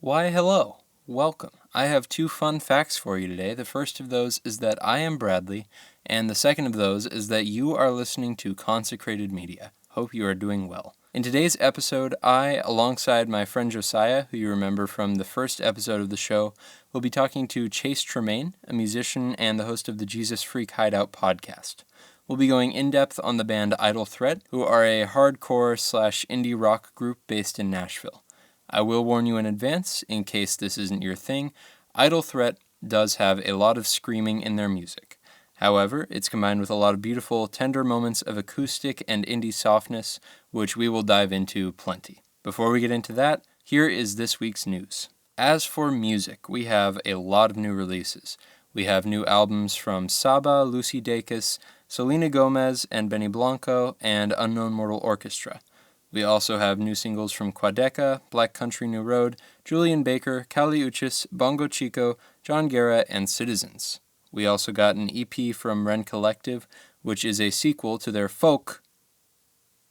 Why, hello. Welcome. I have two fun facts for you today. The first of those is that I am Bradley, and the second of those is that you are listening to Consecrated Media. Hope you are doing well. In today's episode, I, alongside my friend Josiah, who you remember from the first episode of the show, will be talking to Chase Tremaine, a musician and the host of the Jesus Freak Hideout podcast. We'll be going in-depth on the band Idle Threat, who are a hardcore/indie rock group based in Nashville. I will warn you in advance, in case this isn't your thing, Idle Threat does have a lot of screaming in their music. However, it's combined with a lot of beautiful, tender moments of acoustic and indie softness, which we will dive into plenty. Before we get into that, here is this week's news. As for music, we have a lot of new releases. We have new albums from Saba, Lucy Dacus, Selena Gomez and Benny Blanco, and Unknown Mortal Orchestra. We also have new singles from Quadeca, Black Country New Road, Julian Baker, Kali Uchis, Bongo Chico, John Guerra, and Citizens. We also got an EP from Ren Collective, which is a sequel to their Folk!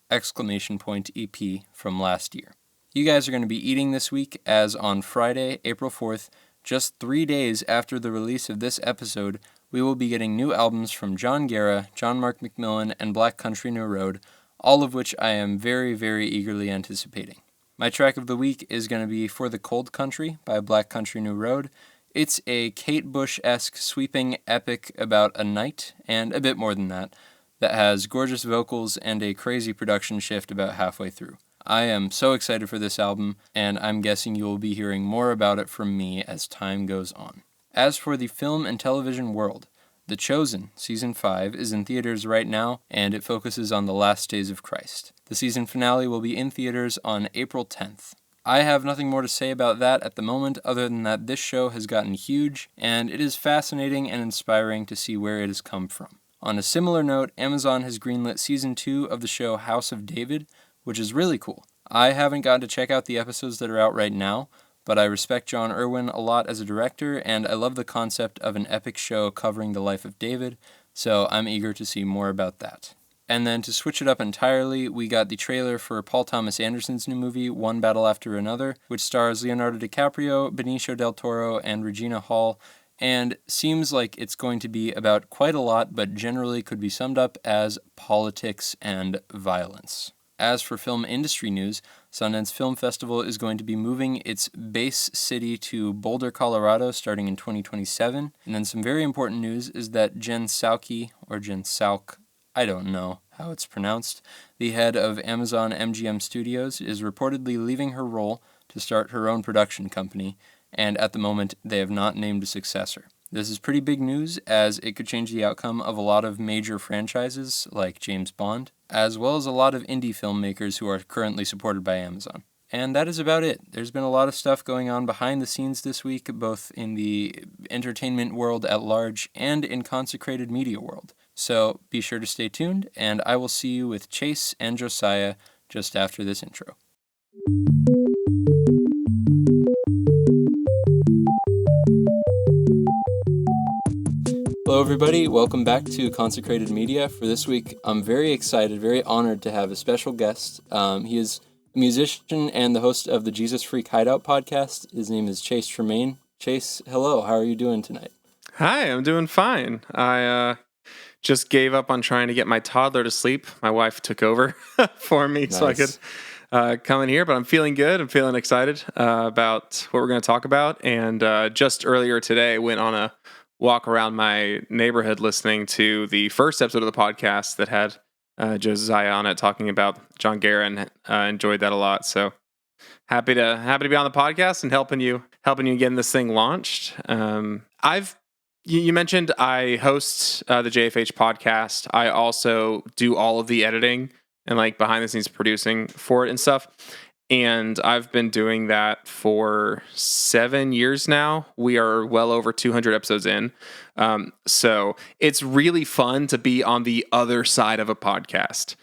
EP from last year. You guys are going to be eating this week, as on Friday, April 4th, just 3 days after the release of this episode, we will be getting new albums from John Guerra, John Mark McMillan, and Black Country New Road, all of which I am very, very eagerly anticipating. My track of the week is going to be For the Cold Country by Black Country New Road. It's a Kate Bush-esque sweeping epic about a night, and a bit more than that has gorgeous vocals and a crazy production shift about halfway through. I am so excited for this album, and I'm guessing you will be hearing more about it from me as time goes on. As for the film and television world, The Chosen, Season 5, is in theaters right now, and it focuses on the last days of Christ. The season finale will be in theaters on April 10th. I have nothing more to say about that at the moment, other than that this show has gotten huge, and it is fascinating and inspiring to see where it has come from. On a similar note, Amazon has greenlit Season 2 of the show House of David, which is really cool. I haven't gotten to check out the episodes that are out right now, but I respect John Irwin a lot as a director, and I love the concept of an epic show covering the life of David, so I'm eager to see more about that. And then to switch it up entirely, we got the trailer for Paul Thomas Anderson's new movie, One Battle After Another, which stars Leonardo DiCaprio, Benicio del Toro, and Regina Hall, and seems like it's going to be about quite a lot, but generally could be summed up as politics and violence. As for film industry news, Sundance Film Festival is going to be moving its base city to Boulder, Colorado, starting in 2027. And then some very important news is that Jen Psaki, or Jen Psauk, I don't know how it's pronounced, the head of Amazon MGM Studios, is reportedly leaving her role to start her own production company, and at the moment they have not named a successor. This is pretty big news, as it could change the outcome of a lot of major franchises, like James Bond, as well as a lot of indie filmmakers who are currently supported by Amazon. And that is about it. There's been a lot of stuff going on behind the scenes this week, both in the entertainment world at large and in consecrated media world. So be sure to stay tuned, and I will see you with Chase and Josiah just after this intro. Hello everybody, welcome back to Consecrated Media. For this week, I'm very excited, very honored to have a special guest. He is a musician and the host of the Jesus Freak Hideout podcast. His name is Chase Tremaine. Chase, hello, how are you doing tonight? Hi, I'm doing fine. I just gave up on trying to get my toddler to sleep. My wife took over for me so I could come in here, but I'm feeling good. I'm feeling excited about what we're going to talk about. And just earlier today, went on a walk around my neighborhood listening to the first episode of the podcast that had Josiah on it talking about John Guerra, and enjoyed that a lot. So happy to be on the podcast and helping you getting this thing launched. You mentioned I host the JFH podcast. I also do all of the editing and like behind the scenes producing for it and stuff. And I've been doing that for 7 years now. We are well over 200 episodes in. So it's really fun to be on the other side of a podcast.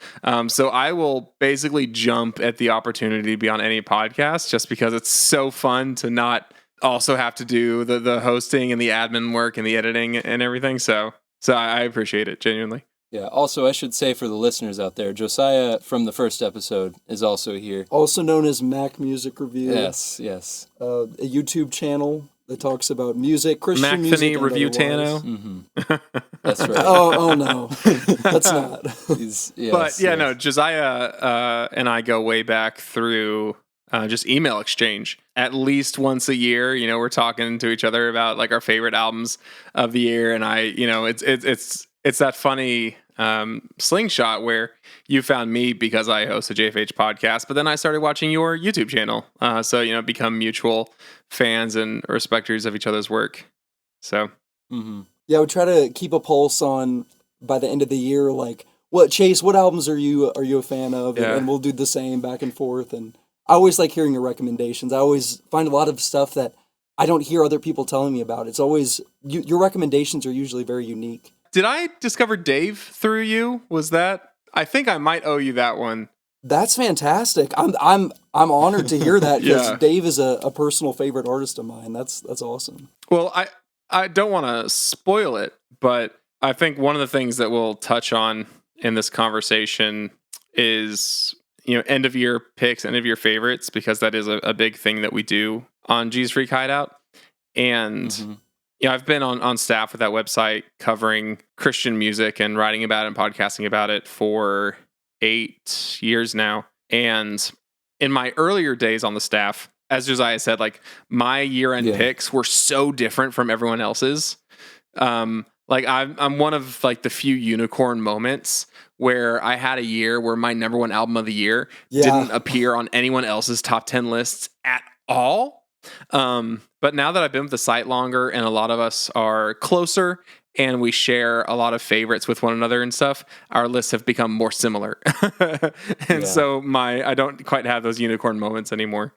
So I will basically jump at the opportunity to be on any podcast just because it's so fun to not also have to do the hosting and the admin work and the editing and everything. So I appreciate it, genuinely. Yeah, also, I should say for the listeners out there, Josiah from the first episode is also here. Also known as Mac Music Review. Yes, yes. A YouTube channel that talks about music, Christian music, Macthony and Review otherwise. Tano. Mm-hmm. That's right. Oh no, that's not. But yeah, no, Josiah and I go way back through just email exchange. At least once a year, we're talking to each other about like our favorite albums of the year, and it's that funny slingshot where you found me because I host a JFH podcast, but then I started watching your YouTube channel, so become mutual fans and respecters of each other's work. So, Yeah, we try to keep a pulse on by the end of the year, like, Chase, what albums are you a fan of? Yeah. And we'll do the same back and forth. And I always like hearing your recommendations. I always find a lot of stuff that I don't hear other people telling me about. It's always your recommendations are usually very unique. did I discover Dave through you? Was that? I think I might owe you that one. That's fantastic. I'm honored to hear that because Yeah. Dave is a personal favorite artist of mine. That's awesome. Well, I don't want to spoil it, but I think one of the things that we'll touch on in this conversation is, end of year picks, end of year favorites, because that is a big thing that we do on Jesus Freak Hideout. And I've been on staff with that website covering Christian music and writing about it and podcasting about it for 8 years now. And in my earlier days on the staff, as Josiah said, like my year-end picks were so different from everyone else's. Like I'm one of like the few unicorn moments where I had a year where my number one album of the year didn't appear on anyone else's top 10 lists at all. But now that I've been with the site longer and a lot of us are closer and we share a lot of favorites with one another and stuff, our lists have become more similar. And so I don't quite have those unicorn moments anymore.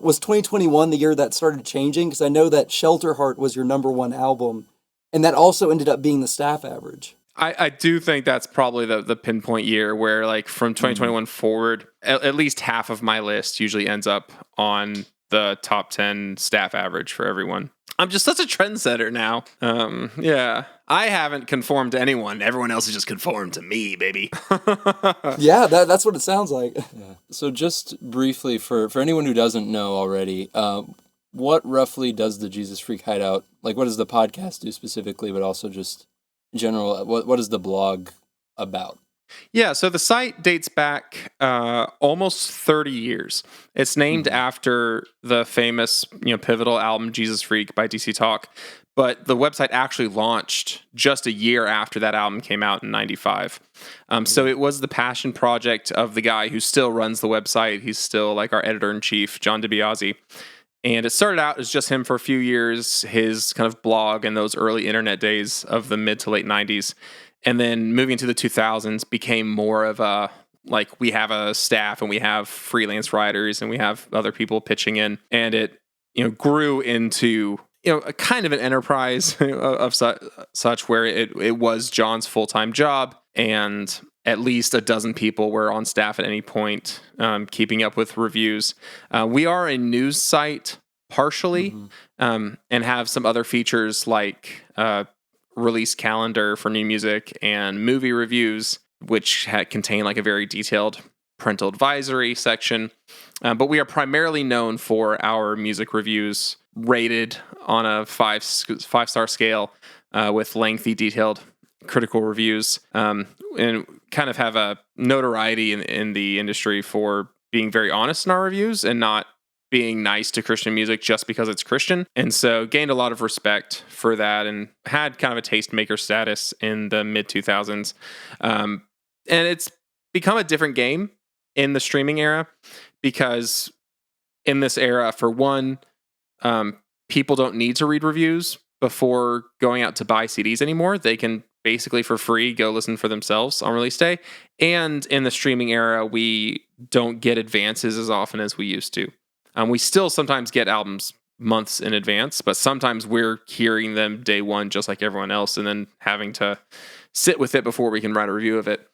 Was 2021 the year that started changing? Because I know that Shelter Heart was your number one album, and that also ended up being the staff average. I do think that's probably the pinpoint year where, like, from 2021 forward, at least half of my list usually ends up on the top 10 staff average for everyone. I'm just such a trendsetter now. I haven't conformed to anyone. Everyone else has just conformed to me, baby. Yeah, that's what it sounds like. Yeah. So just briefly, for anyone who doesn't know already, what roughly does the Jesus Freak Hideout, like what does the podcast do specifically, but also just in general, what is the blog about? Yeah, so the site dates back almost 30 years. It's named after the famous, pivotal album Jesus Freak by DC Talk, but the website actually launched just a year after that album came out in 95. So it was the passion project of the guy who still runs the website. He's still like our editor-in-chief, John DiBiase. And it started out as just him for a few years, his kind of blog in those early internet days of the mid to late 90s. And then moving into the 2000s became more of a, like, we have a staff and we have freelance writers and we have other people pitching in. And it, grew into, a kind of an enterprise of such where it was John's full-time job. And at least a dozen people were on staff at any point, keeping up with reviews. We are a news site partially, and have some other features like release calendar for new music and movie reviews, which contain like a very detailed parental advisory section. But we are primarily known for our music reviews rated on a five-star scale with lengthy, detailed critical reviews, and kind of have a notoriety in the industry for being very honest in our reviews and not being nice to Christian music just because it's Christian. And so gained a lot of respect for that and had kind of a tastemaker status in the mid 2000s. And it's become a different game in the streaming era because in this era, for one, people don't need to read reviews before going out to buy CDs anymore. They can basically for free go listen for themselves on release day. And in the streaming era, we don't get advances as often as we used to. We still sometimes get albums months in advance, but sometimes we're hearing them day one, just like everyone else, and then having to sit with it before we can write a review of it.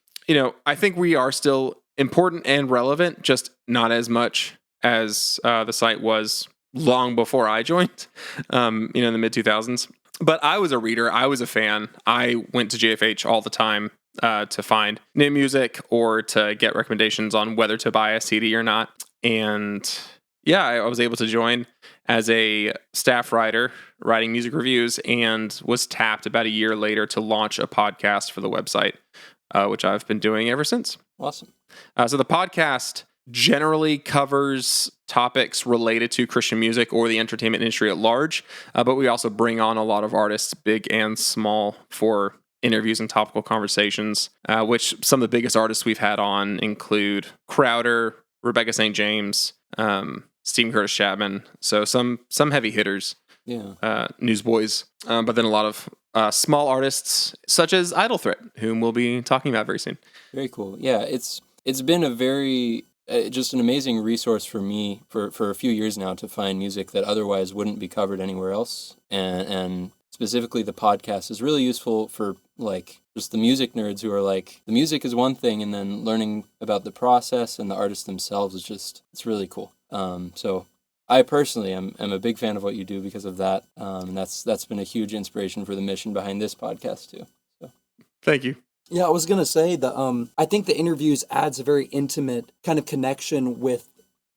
I think we are still important and relevant, just not as much as the site was long before I joined, in the mid 2000s. But I was a reader. I was a fan. I went to JFH all the time to find new music or to get recommendations on whether to buy a CD or not. And yeah, I was able to join as a staff writer writing music reviews, and was tapped about a year later to launch a podcast for the website, which I've been doing ever since. Awesome. So the podcast generally covers topics related to Christian music or the entertainment industry at large, but we also bring on a lot of artists, big and small, for interviews and topical conversations, which some of the biggest artists we've had on include Crowder, Rebecca St. James, Stephen Curtis Chapman. So some heavy hitters, newsboys, but then a lot of small artists such as Idle Threat, whom we'll be talking about very soon. Very cool. Yeah, it's been a very just an amazing resource for me for a few years now to find music that otherwise wouldn't be covered anywhere else, and specifically the podcast is really useful for like just the music nerds who are like, the music is one thing, and then learning about the process and the artists themselves is just, it's really cool. So I personally am a big fan of what you do because of that, and that's been a huge inspiration for the mission behind this podcast too. So thank you. Yeah, I was gonna say that I think the interviews adds a very intimate kind of connection with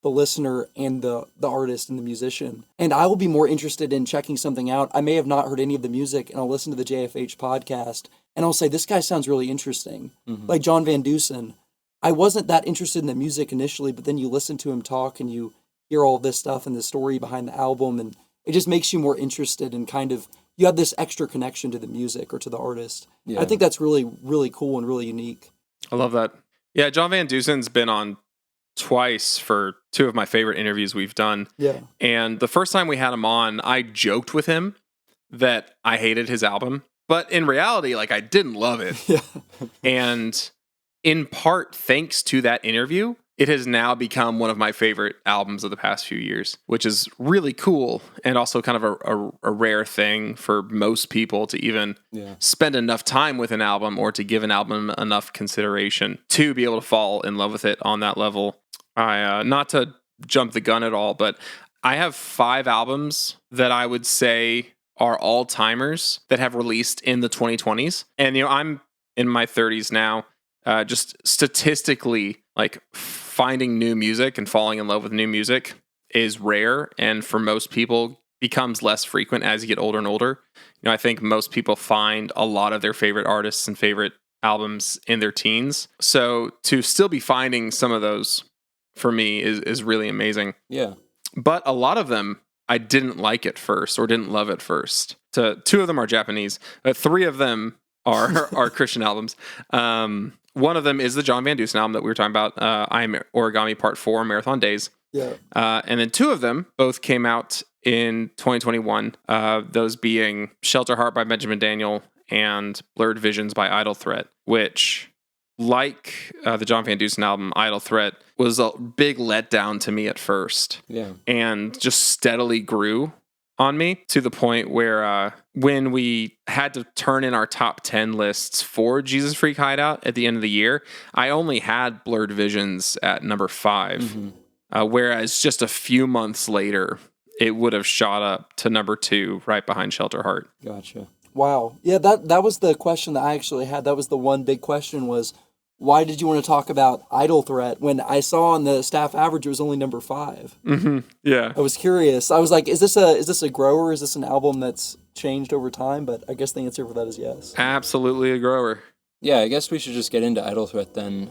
the listener and the artist and the musician. And I will be more interested in checking something out. I may have not heard any of the music, and I'll listen to the JFH podcast, and I'll say, this guy sounds really interesting. Mm-hmm. Like John Van Dusen. I wasn't that interested in the music initially, but then you listen to him talk and you hear all this stuff and the story behind the album, and it just makes you more interested in kind of, you have this extra connection to the music or to the artist. Yeah. I think that's really, really cool and really unique. I love that. Yeah, John Van Dusen's been on twice for two of my favorite interviews we've done. Yeah. And the first time we had him on, I joked with him that I hated his album. But in reality, like, I didn't love it. Yeah. And in part, thanks to that interview, it has now become one of my favorite albums of the past few years, which is really cool and also kind of a rare thing for most people to even spend enough time with an album or to give an album enough consideration to be able to fall in love with it on that level. I not to jump the gun at all, but I have 5 albums that I would say are all-timers that have released in the 2020s. And, you know, I'm in my 30s now. Just statistically, like, finding new music and falling in love with new music is rare, and for most people becomes less frequent as you get older and older. You know, I think most people find a lot of their favorite artists and favorite albums in their teens. So to still be finding some of those for me is really amazing. Yeah. But a lot of them I didn't like at first or didn't love at first. So 2 of them are Japanese, but 3 of them are Christian albums. One of them is the John Van Dusen album that we were talking about, I Am Origami Part 4, Marathon Days. Yeah. And then 2 of them both came out in 2021, those being Shelter Heart by Benjamin Daniel and Blurred Visions by Idle Threat, which, like the John Van Dusen album, Idle Threat was a big letdown to me at first. Yeah. And just steadily grew on me to the point where when we had to turn in our top 10 lists for Jesus Freak Hideout at the end of the year, I only had Blurred Visions at number 5. Mm-hmm. Whereas just a few months later, it would have shot up to number 2 right behind Shelter Heart. Gotcha. Wow. Yeah, that was the question that I actually had. That was the one big question was, why did you want to talk about Idle Threat when I saw on the staff average it was only number 5? Mm-hmm. Yeah. I was curious. I was like, is this a grower? Is this an album that's changed over time? But I guess the answer for that is yes. Absolutely a grower. Yeah, I guess we should just get into Idle Threat then.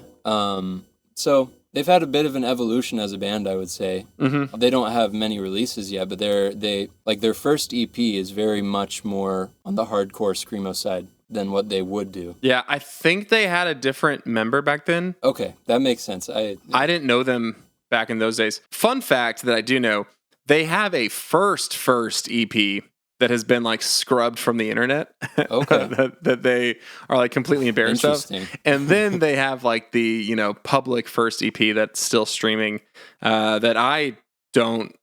So they've had a bit of an evolution as a band, I would say. Mm-hmm. They don't have many releases yet, but their first EP is very much more on the hardcore screamo side than what they would do. Yeah, I think they had a different member back then. Okay, that makes sense. I didn't know them back in those days. Fun fact that I do know, they have a first EP that has been like scrubbed from the internet. Okay. that they are like completely embarrassed of. And then they have like the, you know, public first EP that's still streaming that I don't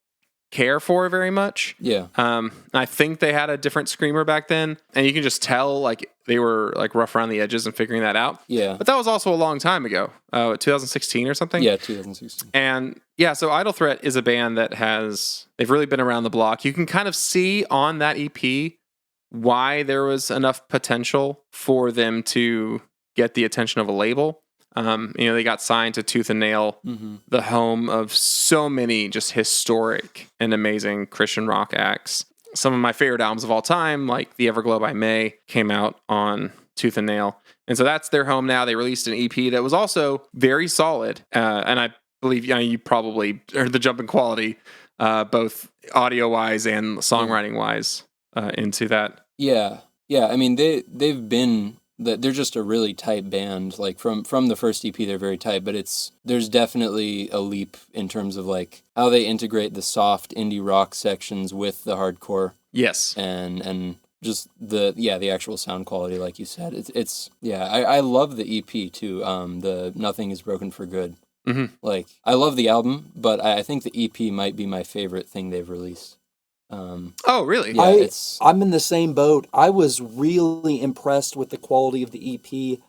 care for very much. Yeah. I think they had a different screamer back then, and you can just tell like they were like rough around the edges and figuring that out. Yeah. But that was also a long time ago, 2016 or something. Yeah, 2016. And yeah, so Idle Threat is a band that they've really been around the block. You can kind of see on that EP why there was enough potential for them to get the attention of a label. They got signed to Tooth and Nail, the home of so many just historic and amazing Christian rock acts. Some of my favorite albums of all time, like The Everglow by May, came out on Tooth and Nail. And so that's their home now. They released an EP that was also very solid. And I believe you probably heard the jump in quality, both audio-wise and songwriting-wise, into that. Yeah. I mean, they've been... They're just a really tight band. Like from the first EP, they're very tight, but there's definitely a leap in terms of like how they integrate the soft indie rock sections with the hardcore. Yes, and just the actual sound quality, like you said. I love the EP too. The Nothing Is Broken for Good. Mm-hmm. Like I love the album, but I think the EP might be my favorite thing they've released. Oh, really? Yeah, I'm in the same boat. I was really impressed with the quality of the EP.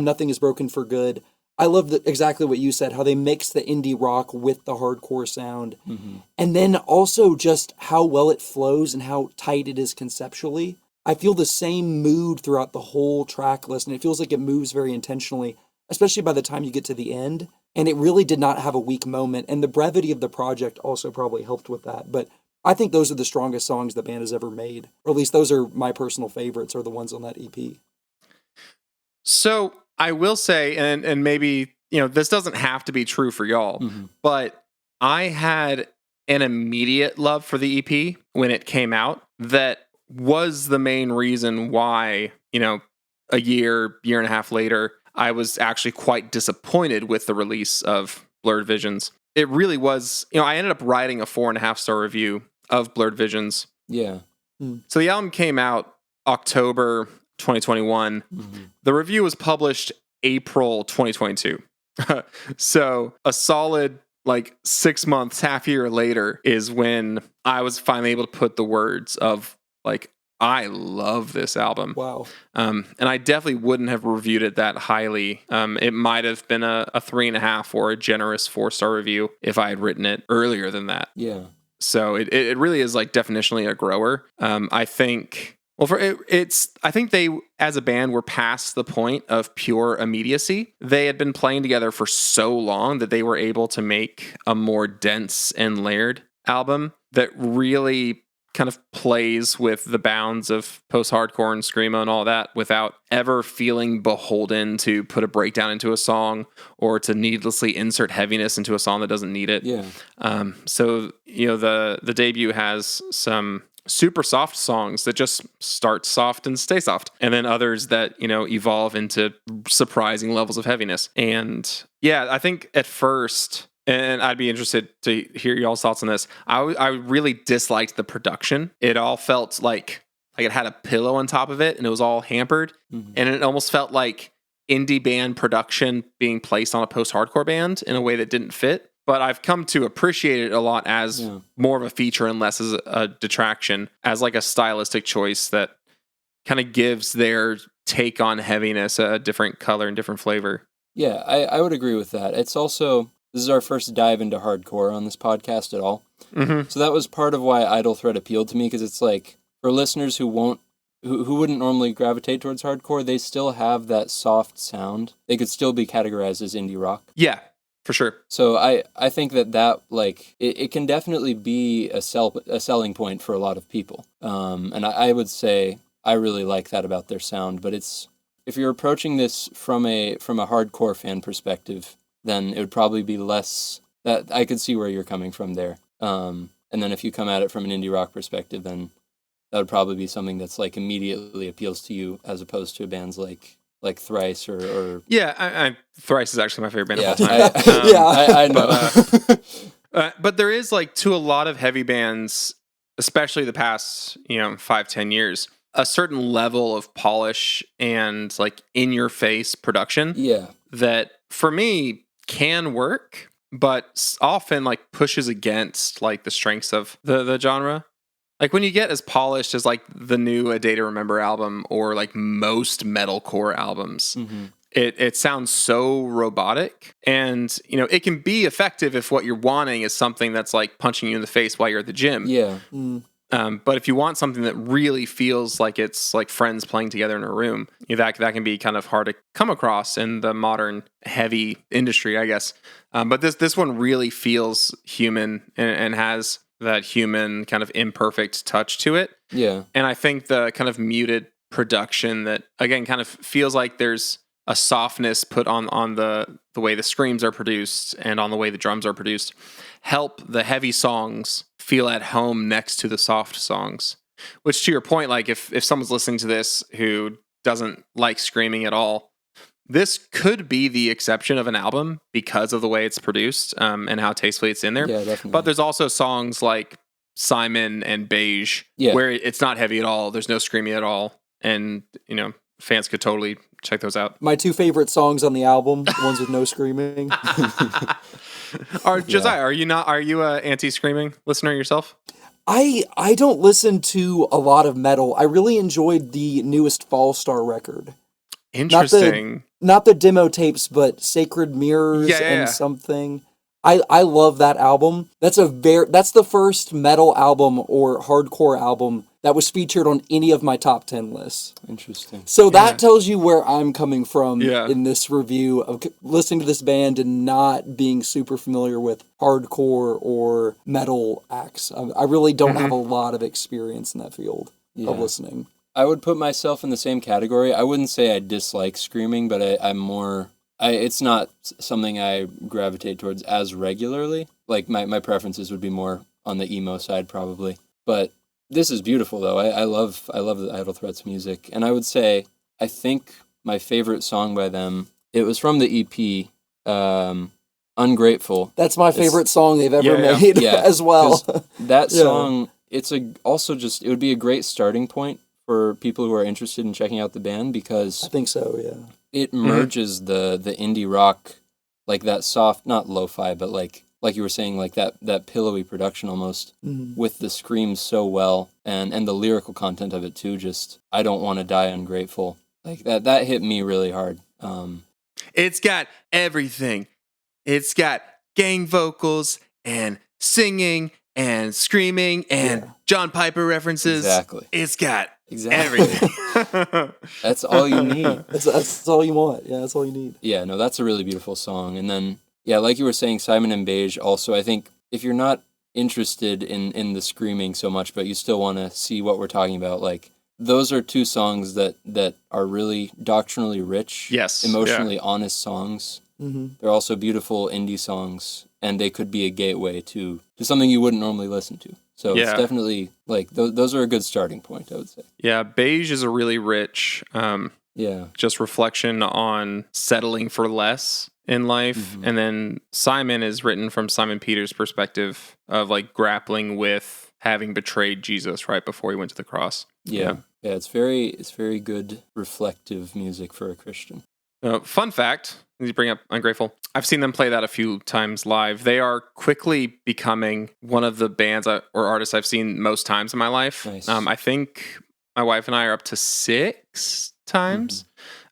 Nothing Is Broken for Good. I love exactly what you said, how they mix the indie rock with the hardcore sound. Mm-hmm. And then also just how well it flows and how tight it is conceptually. I feel the same mood throughout the whole track list, and it feels like it moves very intentionally, especially by the time you get to the end. And it really did not have a weak moment. And the brevity of the project also probably helped with that. But I think those are the strongest songs the band has ever made. Or at least those are my personal favorites, are the ones on that EP. So I will say, and maybe, this doesn't have to be true for y'all, but I had an immediate love for the EP when it came out that was the main reason why, a year and a half later, I was actually quite disappointed with the release of Blurred Visions. It really was, I ended up writing a 4.5-star review of Blurred Visions. Yeah. So the album came out October 2021. The review was published April 2022. So a solid 6 months, half year later is when I was finally able to put the words of I love this album. Wow. And I definitely wouldn't have reviewed it that highly. It might have been a 3.5 or a generous 4-star review if I had written it earlier than that. Yeah. So it really is definitionally a grower. I think they as a band were past the point of pure immediacy. They had been playing together for so long that they were able to make a more dense and layered album that really kind of plays with the bounds of post-hardcore and screamo and all that without ever feeling beholden to put a breakdown into a song or to needlessly insert heaviness into a song that doesn't need it. Yeah. So the debut has some super soft songs that just start soft and stay soft, and then others that evolve into surprising levels of heaviness. And yeah, I think at first, and I'd be interested to hear y'all's thoughts on this, I really disliked the production. It all felt like it had a pillow on top of it, and it was all hampered, and it almost felt like indie band production being placed on a post-hardcore band in a way that didn't fit. But I've come to appreciate it a lot as more of a feature and less as a detraction, as a stylistic choice that kind of gives their take on heaviness a different color and different flavor. Yeah, I would agree with that. It's also, this is our first dive into hardcore on this podcast at all. Mm-hmm. So that was part of why Idle Thread appealed to me, because it's for listeners who wouldn't normally gravitate towards hardcore, they still have that soft sound. They could still be categorized as indie rock. Yeah. For sure. So I think that it can definitely be a selling point for a lot of people. And I would say I really like that about their sound. But if you're approaching this from a hardcore fan perspective, then it would probably be less. That I could see where you're coming from there. And then if you come at it from an indie rock perspective, then that would probably be something that's immediately appeals to you, as opposed to bands like Thrice or yeah, Thrice is actually my favorite band of all time. I know. But there is to a lot of heavy bands, especially the past 5-10 years, a certain level of polish and in your face production. Yeah, that for me can work, but often pushes against the strengths of the genre. When you get as polished as the new A Day to Remember album or most metalcore albums, it sounds so robotic, and it can be effective if what you're wanting is something that's punching you in the face while you're at the gym. Yeah. But if you want something that really feels like it's like friends playing together in a room, that can be kind of hard to come across in the modern heavy industry, I guess. But this one really feels human and has that human kind of imperfect touch to it. Yeah. And I think the kind of muted production that, again, kind of feels like there's a softness put on the way the screams are produced and on the way the drums are produced, help the heavy songs feel at home next to the soft songs. Which, to your point, like if someone's listening to this who doesn't like screaming at all, this could be the exception of an album because of the way it's produced and how tastefully it's in there. Yeah, definitely. But there's also songs like Simon and Beige where it's not heavy at all. There's no screaming at all. And, fans could totally check those out. My 2 favorite songs on the album, the ones with no screaming. Josiah, are you a anti-screaming listener yourself? I don't listen to a lot of metal. I really enjoyed the newest Fall Star record. Interesting. Not the demo tapes, but Sacred Mirrors and something. I love that album. That's the first metal album or hardcore album that was featured on any of my top 10 lists. Interesting. So that tells you where I'm coming from in this review of listening to this band and not being super familiar with hardcore or metal acts. I really don't have a lot of experience in that field of listening. I would put myself in the same category. I wouldn't say I dislike screaming, but I'm more... it's not something I gravitate towards as regularly. Like, my preferences would be more on the emo side, probably. But this is beautiful, though. I love the Idle Threats music. And I would say, I think my favorite song by them, it was from the EP, Ungrateful. That's my favorite song they've ever made as well. That song, it would be a great starting point for people who are interested in checking out the band, because I think so, yeah. It merges the indie rock, like that soft, not lo-fi, but like you were saying, like that pillowy production almost, with the screams so well, and the lyrical content of it too. Just, I don't want to die ungrateful. Like that hit me really hard. It's got everything. It's got gang vocals and singing and screaming and John Piper references. Exactly. It's got everything. That's all you need. That's all you want. Yeah, that's all you need. Yeah, no, that's a really beautiful song. And then, like you were saying, Simon and Beige also, I think if you're not interested in the screaming so much, but you still want to see what we're talking about, like, those are 2 songs that are really doctrinally rich, emotionally honest songs. They're also beautiful indie songs, and they could be a gateway to something you wouldn't normally listen to. So it's definitely, like, those are a good starting point, I would say. Yeah, Beige is a really rich, just reflection on settling for less in life. And then Simon is written from Simon Peter's perspective of, like, grappling with having betrayed Jesus right before he went to the cross. Yeah, it's very good reflective music for a Christian. Fun fact, you bring up Ungrateful. I've seen them play that a few times live. They are quickly becoming one of the bands or artists I've seen most times in my life. Nice. I think my wife and I are up to 6 times.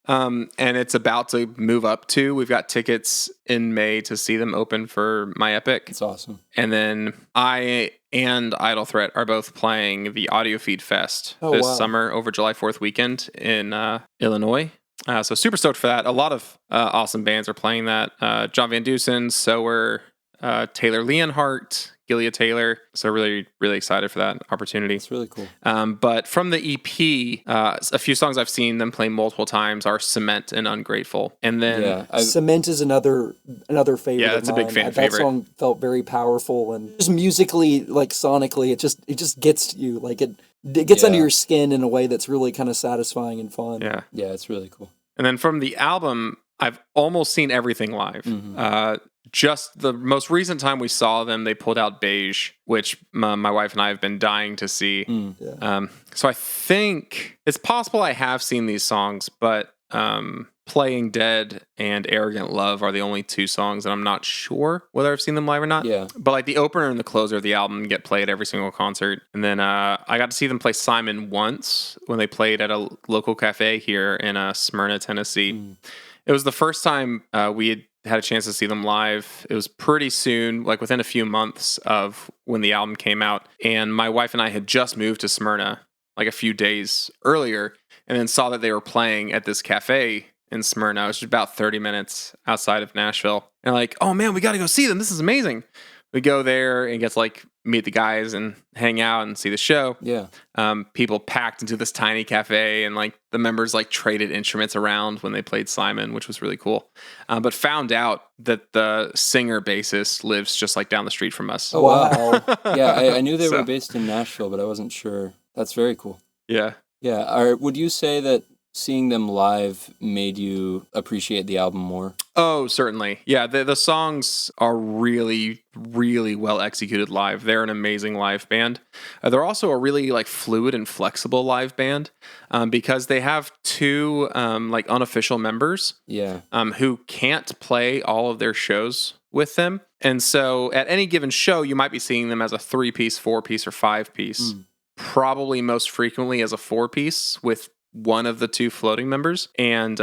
And it's about to move up to. We've got tickets in May to see them open for My Epic. It's awesome. And then I and Idle Threat are both playing the Audio Feed Fest this summer over July 4th weekend in Illinois. So super stoked for that. A lot of awesome bands are playing that. John Van Dusen, Sower, Taylor Leonhardt, Gilead Taylor. So really, really excited for that opportunity. It's really cool. But from the EP, a few songs I've seen them play multiple times are Cement and Ungrateful. And then Cement is another favorite. Yeah, that's of a mine. big fan That favorite. song felt very powerful, and just musically, like sonically, it just gets you. Like it gets under your skin in a way that's really kind of satisfying and fun. Yeah, it's really cool. And then from the album, I've almost seen everything live. Just the most recent time we saw them, they pulled out Beige, which my wife and I have been dying to see. So I think it's possible I have seen these songs, but Playing Dead and Arrogant Love are the only 2 songs that I'm not sure whether I've seen them live or not. Yeah. But like the opener and the closer of the album get played every single concert. And then I got to see them play Simon once when they played at a local cafe here in Smyrna, Tennessee. It was the first time we had had a chance to see them live. It was pretty soon, like within a few months of when the album came out. And my wife and I had just moved to Smyrna like a few days earlier, and then saw that they were playing at this cafe in Smyrna. It was just about 30 minutes outside of Nashville. And like, oh man, we got to go see them. This is amazing. We go there and get to like meet the guys and hang out and see the show. Yeah. People packed into this tiny cafe, and like the members like traded instruments around when they played Simon, which was really cool. But found out that the singer bassist lives just like down the street from us. Oh, wow. Yeah, I knew they were based in Nashville, but I wasn't sure. That's very cool. Yeah. Yeah. Would you say that seeing them live made you appreciate the album more? Oh, certainly. Yeah, the songs are really, really well executed live. They're an amazing live band. They're also a really like fluid and flexible live band because they have two like unofficial members who can't play all of their shows with them. And so at any given show, you might be seeing them as a 3-piece, 4-piece, or 5-piece. Probably most frequently as a 4-piece with one of the two floating members. And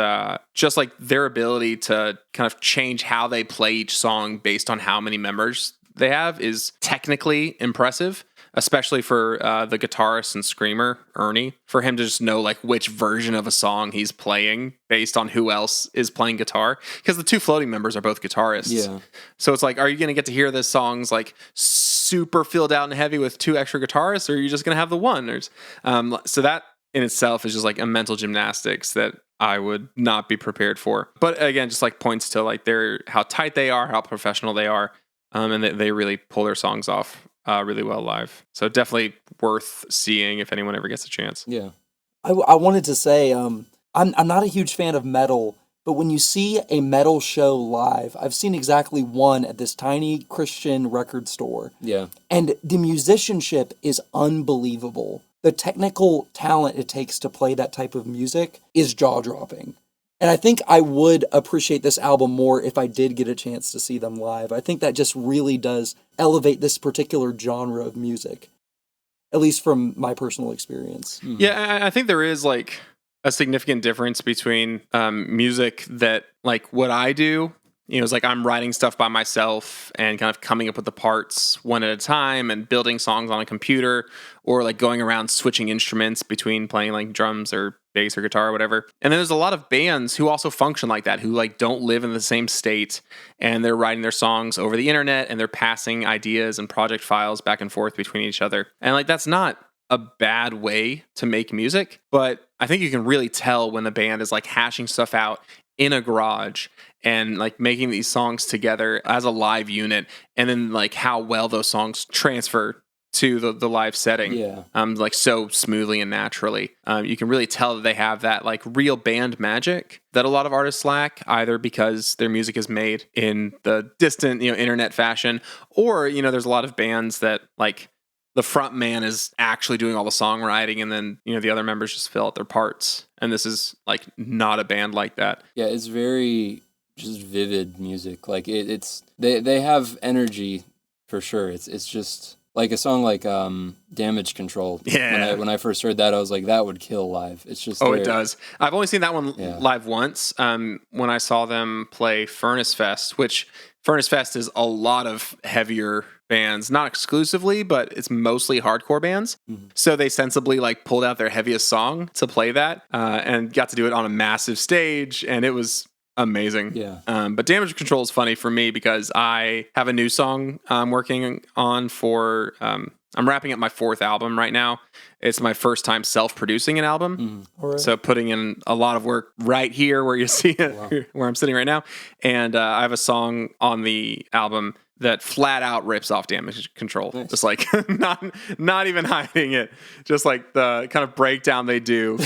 just like their ability to kind of change how they play each song based on how many members they have is technically impressive, especially for the guitarist and screamer, Ernie, for him to just know like which version of a song he's playing based on who else is playing guitar. Because the two floating members are both guitarists. Yeah. So it's like, are you going to get to hear this song's like super filled out and heavy with two extra guitarists, or are you just going to have the one? So that in itself is just like a mental gymnastics that I would not be prepared for. But again, just like points to like how tight they are, how professional they are, and they really pull their songs off really well live. So definitely worth seeing if anyone ever gets a chance. Yeah, I wanted to say I'm not a huge fan of metal, but when you see a metal show live, I've seen exactly one at this tiny Christian record store. Yeah, and the musicianship is unbelievable. The technical talent it takes to play that type of music is jaw-dropping. And I think I would appreciate this album more if I did get a chance to see them live. I think that just really does elevate this particular genre of music, at least from my personal experience. Mm-hmm. Yeah, I think there is like a significant difference between music that like what I do. You know, it's like I'm writing stuff by myself and kind of coming up with the parts one at a time and building songs on a computer, or like going around switching instruments between playing like drums or bass or guitar or whatever. And then there's a lot of bands who also function like that, who like don't live in the same state, and they're writing their songs over the internet and they're passing ideas and project files back and forth between each other. And like that's not a bad way to make music, but I think you can really tell when the band is like hashing stuff out in a garage and like making these songs together as a live unit, and then like how well those songs transfer to the live setting. Yeah. Like so smoothly and naturally. You can really tell that they have that like real band magic that a lot of artists lack, either because their music is made in the distant, internet fashion, or, there's a lot of bands that like the front man is actually doing all the songwriting, and then, the other members just fill out their parts. And this is like not a band like that. Yeah, it's very just vivid music. Like it's they have energy for sure. It's just like a song like Damage Control. Yeah. When I first heard that, I was like, that would kill live. It's just it does. I've only seen that one live once. When I saw them play Furnace Fest, which Furnace Fest is a lot of heavier bands, not exclusively, but it's mostly hardcore bands. Mm-hmm. So they sensibly like pulled out their heaviest song to play that, and got to do it on a massive stage, and it was amazing. Yeah. But Damage Control is funny for me because I have a new song I'm working on for. I'm wrapping up my 4th album right now. It's my first time self-producing an album. Mm-hmm. All right. So putting in a lot of work right here where you see it, where I'm sitting right now. And I have a song on the album that flat out rips off Damage Control. Nice. Just like not even hiding it. Just like the kind of breakdown they do.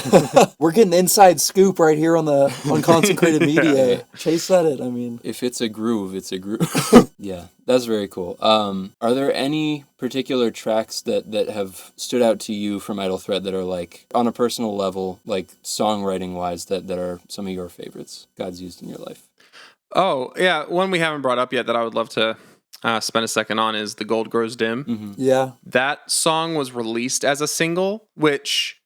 We're getting inside scoop right here on Consecrated Media. Yeah. Chase said it. I mean, if it's a groove, it's a groove. Yeah, that's very cool. Are there any particular tracks that have stood out to you from Idle Threat that are like on a personal level, like songwriting wise, that are some of your favorites God's used in your life? Oh yeah, one we haven't brought up yet that I would love to spend a second on is The Gold Grows Dim. Mm-hmm. Yeah. That song was released as a single, which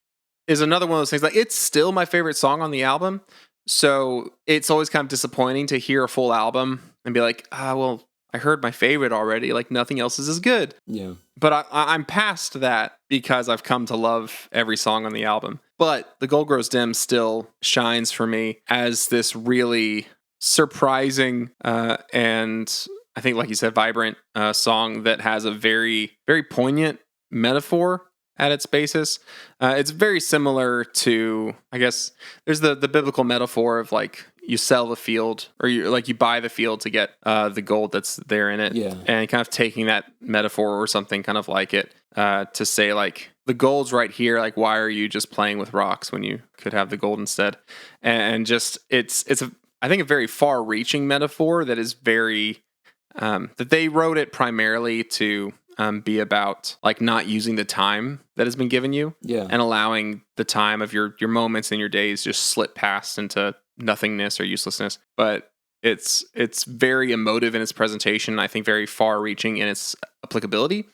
is another one of those things. Like, it's still my favorite song on the album, So it's always kind of disappointing to hear a full album and be like, well, I heard my favorite already. Like nothing else is as good. Yeah. But I'm past that because I've come to love every song on the album. But The Gold Grows Dim still shines for me as this really surprising and I think, like you said, vibrant song that has a very, very poignant metaphor at its basis. It's very similar to, I guess, there's the biblical metaphor of like you sell the field or you buy the field to get the gold that's there in it. Yeah. And kind of taking that metaphor or something kind of like it to say like the gold's right here. Like, why are you just playing with rocks when you could have the gold instead? And just it's I think a very far reaching metaphor that is very that they wrote it primarily to be about like not using the time that has been given you and allowing the time of your moments and your days just slip past into nothingness or uselessness. But it's very emotive in its presentation. I think very far reaching in its applicability.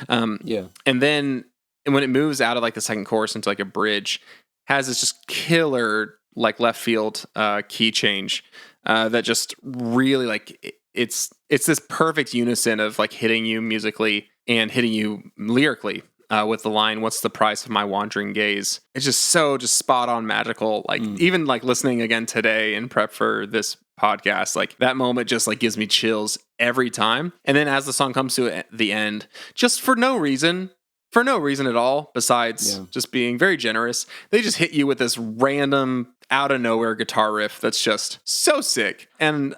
And then when it moves out of like the second chorus into like a bridge, has this just killer like left field key change that just really like it's this perfect unison of like hitting you musically and hitting you lyrically with the line, "What's the price of my wandering gaze?" It's just spot on magical. Like even like listening again today in prep for this podcast, like that moment just like gives me chills every time. And then as the song comes to the end, just for no reason at all, besides just being very generous, they just hit you with this random out of nowhere guitar riff that's just so sick. And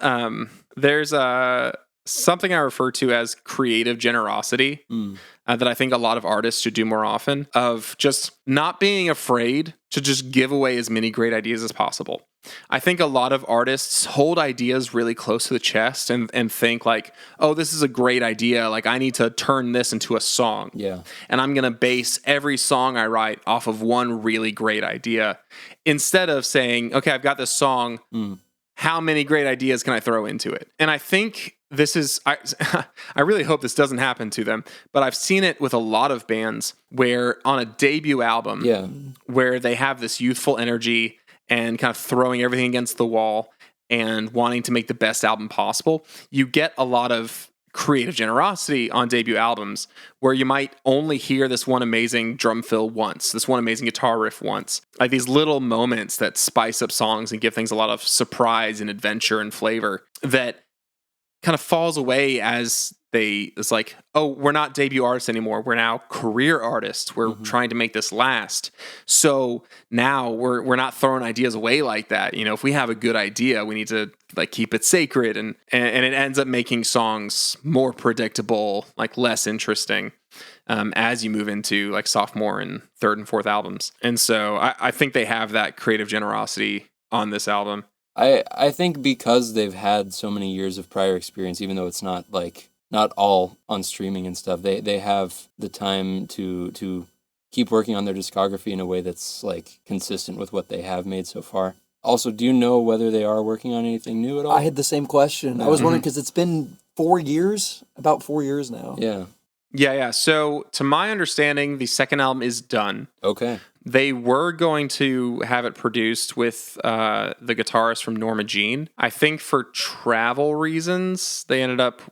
there's something I refer to as creative generosity that I think a lot of artists should do more often, of just not being afraid to just give away as many great ideas as possible. I think a lot of artists hold ideas really close to the chest and think like, oh, this is a great idea. Like I need to turn this into a song. Yeah. And I'm going to base every song I write off of one really great idea, instead of saying, okay, I've got this song. How many great ideas can I throw into it? And I think this is, I really hope this doesn't happen to them, but I've seen it with a lot of bands where on a debut album, where they have this youthful energy and kind of throwing everything against the wall and wanting to make the best album possible, you get a lot of creative generosity on debut albums where you might only hear this one amazing drum fill once, this one amazing guitar riff once, like these little moments that spice up songs and give things a lot of surprise and adventure and flavor that kind of falls away as it's like, oh, we're not debut artists anymore. We're now career artists. We're trying to make this last. So now we're not throwing ideas away like that. You know, if we have a good idea, we need to like keep it sacred, and it ends up making songs more predictable, like less interesting as you move into like sophomore and third and fourth albums. And so I think they have that creative generosity on this album. I think because they've had so many years of prior experience, even though it's not all on streaming and stuff, they have the time to keep working on their discography in a way that's like consistent with what they have made so far. Also, do you know whether they are working on anything new at all? I had the same question. I was wondering because it's been 4 years, about 4 years now. Yeah. So to my understanding, the second album is done. Okay. They were going to have it produced with the guitarist from Norma Jean. I think for travel reasons, they ended up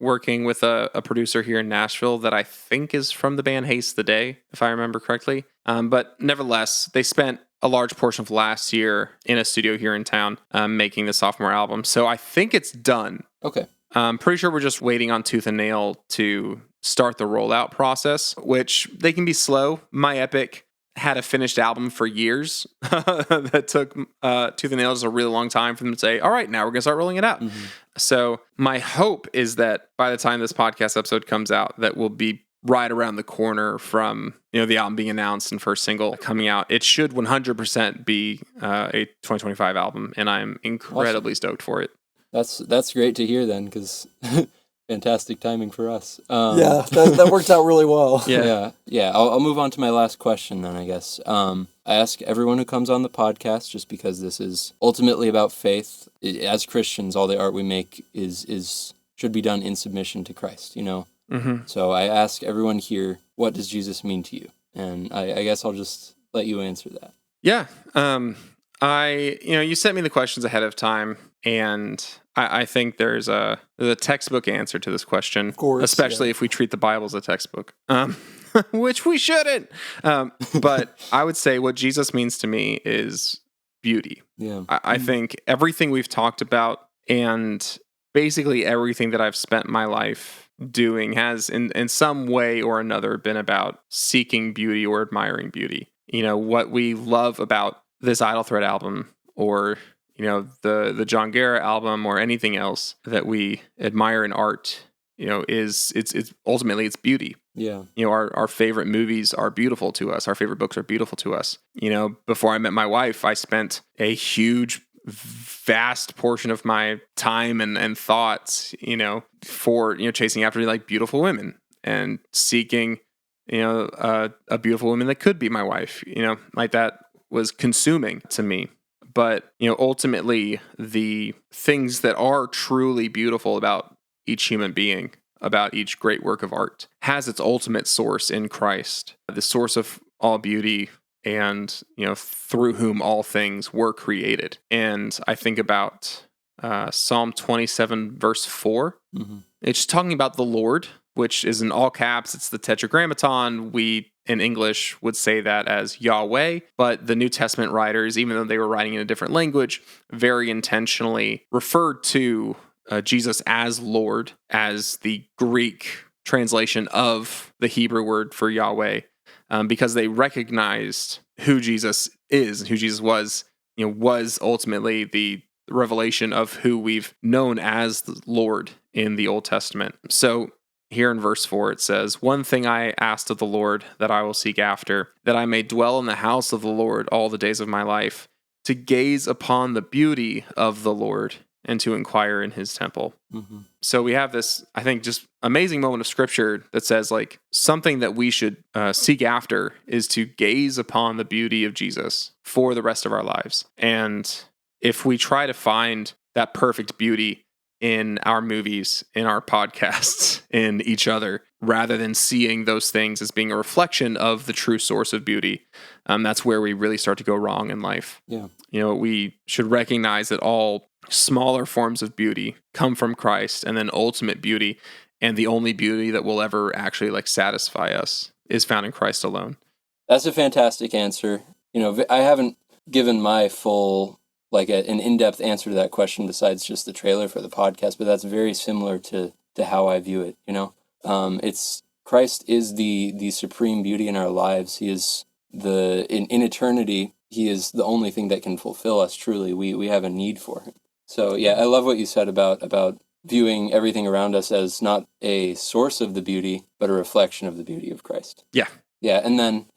working with a producer here in Nashville that I think is from the band Haste the Day, if I remember correctly. But nevertheless, they spent a large portion of last year in a studio here in town making the sophomore album. So I think it's done. Okay. I'm pretty sure we're just waiting on Tooth and Nail to start the rollout process, which they can be slow. My Epic had a finished album for years that took Tooth and Nail just a really long time for them to say, all right, now we're going to start rolling it out. So my hope is that by the time this podcast episode comes out, that we'll be right around the corner from, the album being announced and first single coming out. It should 100% be a 2025 album, and I'm incredibly stoked for it. That's great to hear then, because fantastic timing for us. That worked out really well. Yeah. I'll move on to my last question then, I guess. I ask everyone who comes on the podcast, just because this is ultimately about faith. As Christians, all the art we make should be done in submission to Christ, So I ask everyone here, what does Jesus mean to you? And I guess I'll just let you answer that. Yeah. You sent me the questions ahead of time, and I think there's a textbook answer to this question. Of course, especially if we treat the Bible as a textbook, which we shouldn't. But I would say what Jesus means to me is beauty. Yeah. I think everything we've talked about and basically everything that I've spent my life doing has in some way or another been about seeking beauty or admiring beauty. What we love about this Idle Thread album, or the John Guerra album, or anything else that we admire in art, is it's ultimately it's beauty. Yeah. Our favorite movies are beautiful to us. Our favorite books are beautiful to us. Before I met my wife, I spent a huge, vast portion of my time and thoughts, for chasing after like beautiful women and seeking a beautiful woman that could be my wife. Like that was consuming to me. But ultimately, the things that are truly beautiful about each human being, about each great work of art, has its ultimate source in Christ, the source of all beauty, and through whom all things were created. And I think about Psalm 27 verse 4. Mm-hmm. It's talking about the Lord, which is in all caps. It's the Tetragrammaton. We in English would say that as Yahweh, but the New Testament writers, even though they were writing in a different language, very intentionally referred to Jesus as Lord, as the Greek translation of the Hebrew word for Yahweh, because they recognized who Jesus is and who Jesus was, was ultimately the revelation of who we've known as the Lord in the Old Testament. So here in verse 4, it says, "One thing I asked of the Lord that I will seek after, that I may dwell in the house of the Lord all the days of my life, to gaze upon the beauty of the Lord and to inquire in his temple." Mm-hmm. So we have this, I think, just amazing moment of scripture that says like something that we should seek after is to gaze upon the beauty of Jesus for the rest of our lives. And if we try to find that perfect beauty in our movies, in our podcasts, in each other, rather than seeing those things as being a reflection of the true source of beauty, that's where we really start to go wrong in life. Yeah. We should recognize that all smaller forms of beauty come from Christ, and then ultimate beauty, and the only beauty that will ever actually like satisfy us, is found in Christ alone. That's a fantastic answer. I haven't given my full an in-depth answer to that question besides just the trailer for the podcast, but that's very similar to how I view it. It's Christ is the supreme beauty in our lives. He is in eternity, he is the only thing that can fulfill us truly. We have a need for him. So yeah, I love what you said about viewing everything around us as not a source of the beauty, but a reflection of the beauty of Christ. Yeah. Yeah, and then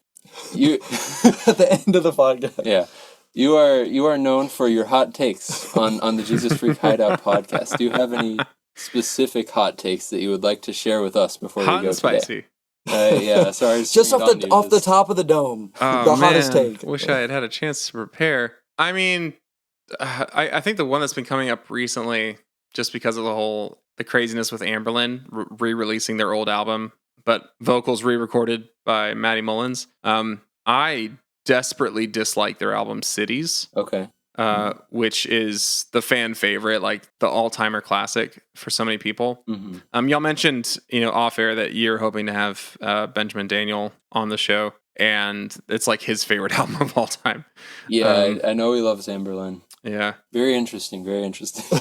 you At the end of the podcast. yeah. You are known for your hot takes on the Jesus Freak Hideout podcast. Do you have any specific hot takes that you would like to share with us before Hot we go and spicy. today? Yeah, sorry. Just off the top of the dome. Oh, the hottest man. take. Wish I had had a chance to prepare. I mean, I think the one that's been coming up recently, just because of the craziness with Amberlin re-releasing their old album, but vocals re-recorded by Maddie Mullins. I desperately dislike their album Cities. Okay. Which is the fan favorite, like the all-timer classic for so many people. Mm-hmm. Y'all mentioned, off air that you're hoping to have Benjamin Daniel on the show, and it's like his favorite album of all time. Yeah, I know he loves Amberlin. Yeah. Very interesting. Very interesting.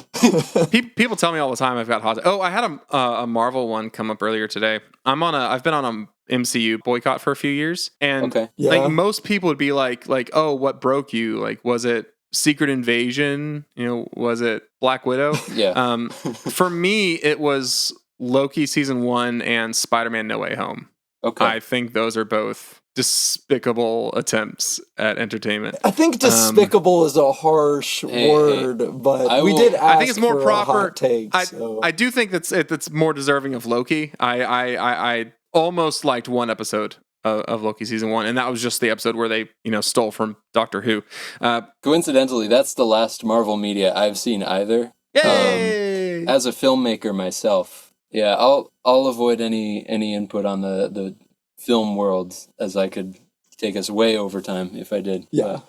People tell me all the time I've got hot. Oh, I had a Marvel one come up earlier today. I've been on a MCU boycott for a few years, and Okay. Yeah. like most people would be like, oh, what broke you? Like, was it Secret Invasion? Was it Black Widow? Yeah. For me, it was Loki season 1 and Spider-Man No Way Home. Okay. I think those are both despicable attempts at entertainment. I think despicable is a harsh word, but we did ask I think it's more for proper. a hot take. I do think that's more deserving of Loki. I almost liked one episode of Loki season 1, and that was just the episode where they stole from Doctor Who. Coincidentally, that's the last Marvel media I've seen either. Yay! As a filmmaker myself, yeah, I'll avoid any input on the film world, as I could take us way over time if I did. Yeah.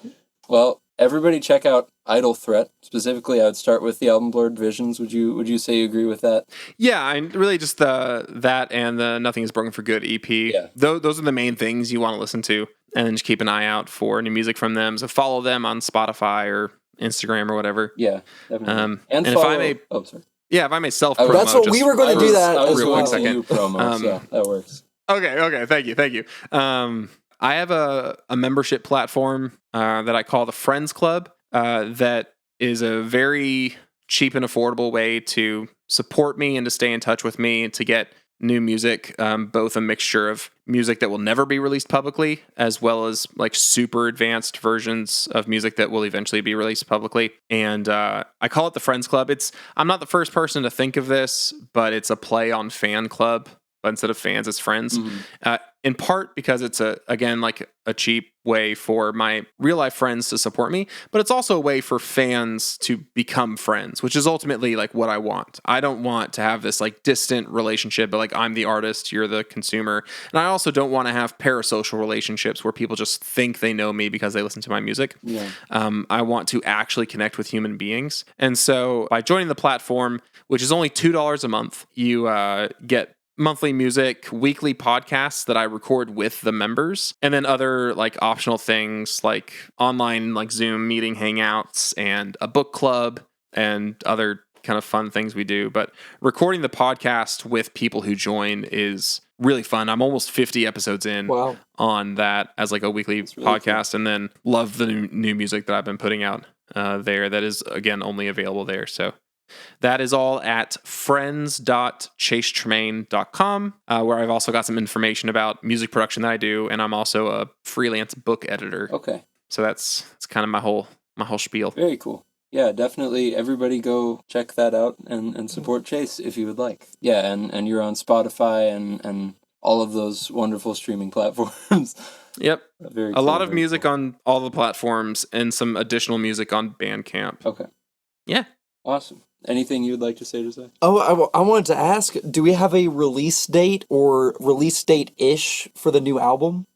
Well, everybody check out Idle Threat. Specifically, I would start with the album Blurred Visions. Would you say you agree with that? Yeah, and really just that and the Nothing Is Broken for Good EP. Yeah. Those are the main things you want to listen to, and then just keep an eye out for new music from them. So follow them on Spotify or Instagram or whatever. Yeah, definitely. And follow, if I may, sorry. Yeah, if I may self-promo. That's what we were going to do that I was as going well. to do promo, so that works. Okay, thank you. I have a membership platform that I call the Friends Club that is a very cheap and affordable way to support me and to stay in touch with me and to get new music, both a mixture of music that will never be released publicly, as well as like super advanced versions of music that will eventually be released publicly. And I call it the Friends Club. I'm not the first person to think of this, but it's a play on fan club. But instead of fans, it's friends. Mm-hmm. In part because it's a cheap way for my real life friends to support me, but it's also a way for fans to become friends, which is ultimately like what I want. I don't want to have this like distant relationship, but like I'm the artist, you're the consumer. And I also don't want to have parasocial relationships where people just think they know me because they listen to my music. Yeah. I want to actually connect with human beings. And so by joining the platform, which is only $2 a month, you get monthly music, weekly podcasts that I record with the members, and then other like optional things like online like Zoom meeting hangouts and a book club and other kind of fun things we do. But recording the podcast with people who join is really fun. I'm almost 50 episodes in on that as like a weekly podcast, and then love the new music that I've been putting out there that is, again, only available there. So that is all at friends.chasetremaine.com, where I've also got some information about music production that I do, and I'm also a freelance book editor. Okay. So that's kind of my whole spiel. Very cool. Yeah, definitely everybody go check that out and support Chase if you would like. Yeah, and you're on Spotify and all of those wonderful streaming platforms. Yep. Very a lot of music on all the platforms and some additional music on Bandcamp. Okay. Yeah. Awesome. Anything you'd like to say, Josiah? Oh, I wanted to ask, do we have a release date or release date-ish for the new album?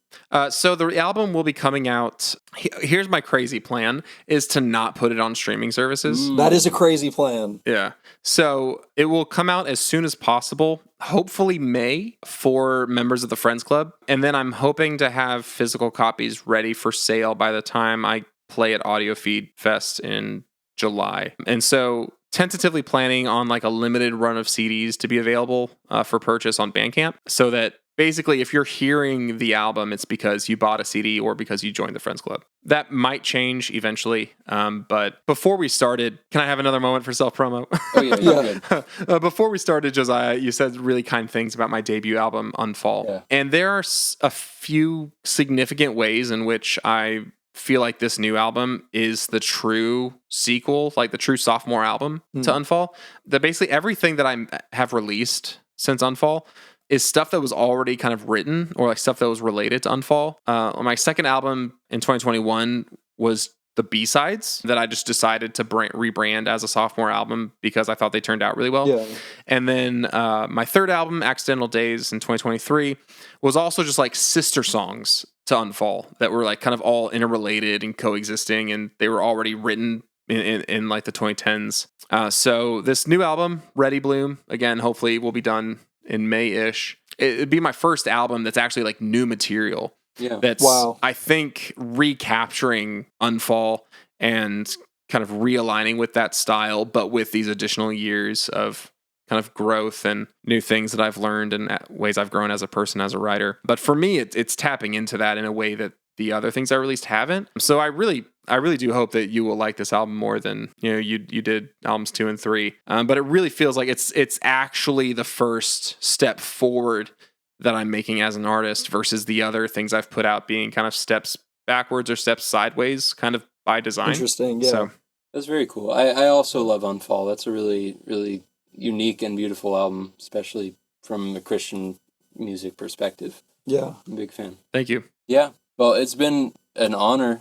So the album will be coming out. Here's my crazy plan, is to not put it on streaming services. That is a crazy plan. Yeah. So it will come out as soon as possible, hopefully May, for members of the Friends Club. And then I'm hoping to have physical copies ready for sale by the time I play at Audio Feed Fest in July. And so tentatively planning on like a limited run of CDs to be available for purchase on Bandcamp, so that basically if you're hearing the album, it's because you bought a CD or because you joined the Friends Club. That might change eventually, but before we started, can I have another moment for self-promo? Oh yeah, you're good. Before we started, Josiah, you said really kind things about my debut album, Unfall. Yeah. And there are a few significant ways in which I feel like this new album is the true sequel, like the true sophomore album to Unfall. That basically everything that I have released since Unfall is stuff that was already kind of written or like stuff that was related to Unfall. My second album in 2021 was the B-sides that I just decided to rebrand as a sophomore album because I thought they turned out really well. Yeah. And then my third album, Accidental Days in 2023, was also just like sister songs to Unfall that were like kind of all interrelated and coexisting, and they were already written in like the 2010s. So this new album, Ready Bloom, again, hopefully will be done in May-ish. It'd be my first album that's actually like new material. Yeah. That's, I think, recapturing Unfall and kind of realigning with that style, but with these additional years of kind of growth and new things that I've learned and ways I've grown as a person, as a writer. But for me, it's tapping into that in a way that the other things I released haven't. So I really do hope that you will like this album more than you did albums 2 and 3. But it really feels like it's actually the first step forward that I'm making as an artist versus the other things I've put out being kind of steps backwards or steps sideways, kind of by design. Interesting, yeah. So that's very cool. I also love Unfall. That's a really, really unique and beautiful album, especially from a Christian music perspective. Yeah. I'm a big fan. Thank you. Yeah. Well, it's been an honor.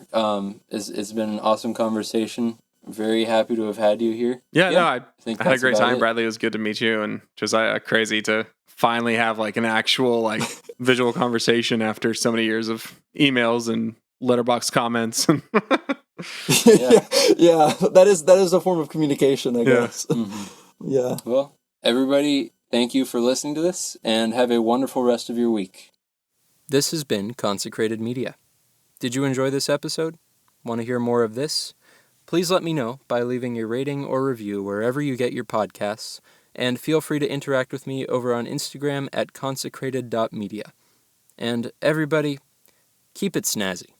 It's been an awesome conversation. Very happy to have had you here. Yeah, no, I had a great time. Bradley, it was good to meet you, and Josiah, crazy to finally have like an actual like visual conversation after so many years of emails and letterbox comments. Yeah, that is a form of communication, I guess. Yeah. Well, everybody, thank you for listening to this, and have a wonderful rest of your week. This has been Consecrated Media. Did you enjoy this episode? Want to hear more of this? Please let me know by leaving a rating or review wherever you get your podcasts, and feel free to interact with me over on Instagram at consecrated.media. And everybody, keep it snazzy.